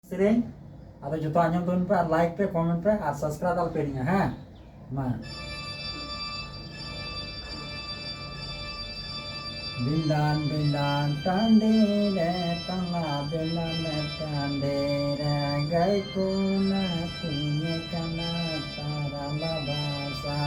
ᱥᱮᱨᱮᱧ ᱟᱫᱚ ᱡᱚᱛᱚ ᱟᱸᱡᱚᱢ ᱛᱟᱵᱚᱱ ᱯᱮ ᱟᱨ ᱞᱟᱭᱤᱠ ᱯᱮ ᱠᱚᱢᱮᱱᱴ ᱯᱮ ᱟᱨ ᱥᱟᱵᱥᱠᱨᱟইᱵ ᱟᱞᱯᱮ ᱦᱤᱲᱤᱧᱟ ᱦᱮᱸ ᱢᱟ ᱵᱤᱞᱟᱱ ᱵᱤᱞᱟᱱ ᱴᱟᱺᱰᱤ ᱨᱮ ᱛᱟᱞᱟ ᱵᱤᱞᱟᱱ ᱴᱟᱺᱰᱤ ᱨᱮ ᱜᱟᱹᱭ ᱠᱚ ᱟᱹᱛᱤᱧᱮ ᱠᱟᱱᱟ ᱛᱟᱨᱟᱞᱟ ᱵᱟᱥᱟ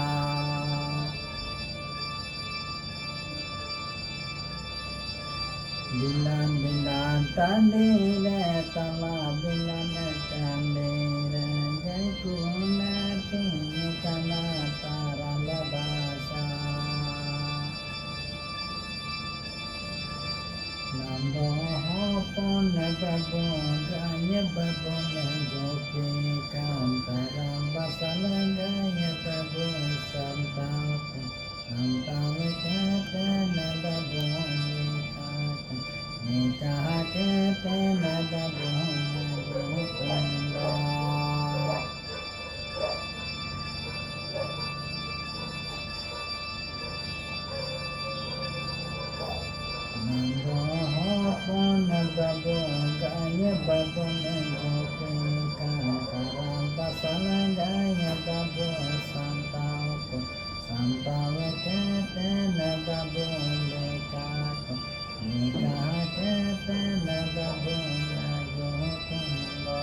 Bilan bilan tandire tala bilan tandire gai kuna tini kana tarala basa Nando hopon babu gaya babu gopi kantara basa gaya babu santau santau kata babu Nikah kete nada bunga kunda Nando hopon babu gaya babu gopi kantara basala gaya babu santau santau kete nada bunga Nikah kete nada bunga kunda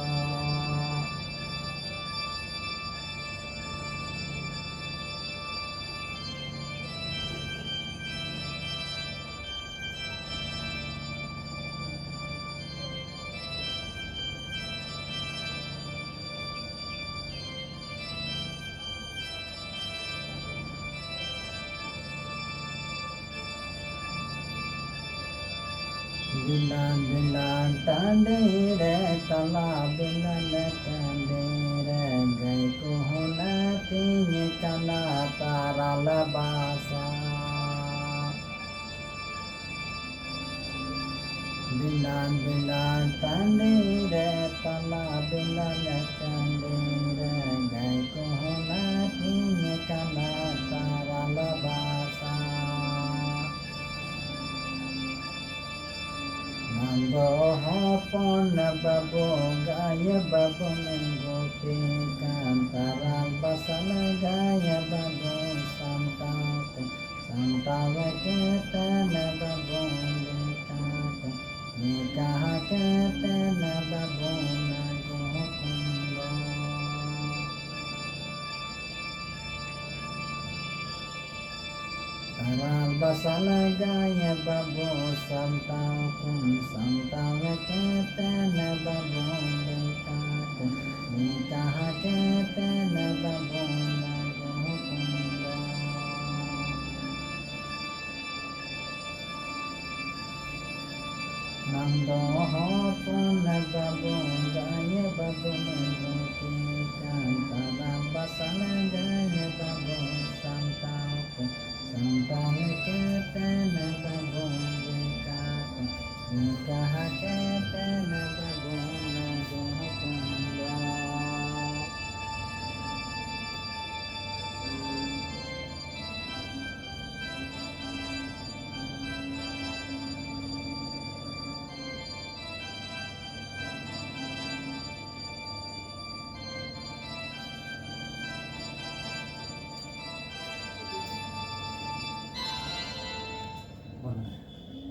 Bilan bilan tandire tala bilan tandire gai kuhuna tini kana tarala basa Bilan bilan tandire tala bilan tandire gai kuhuna tini kana tarala basa Nando hopon babu gaya babu gopi kantara basala gaya babu santau santau kete babu dekatu nikah kete babu nagokunda Taral basala gaya babu santau santau kete babu dekatu nikah kete babu nagokunda Nando hopon babu gaya babu gopi kantara basala gaya babu santau Santau kete babu dekatu nikah kete babu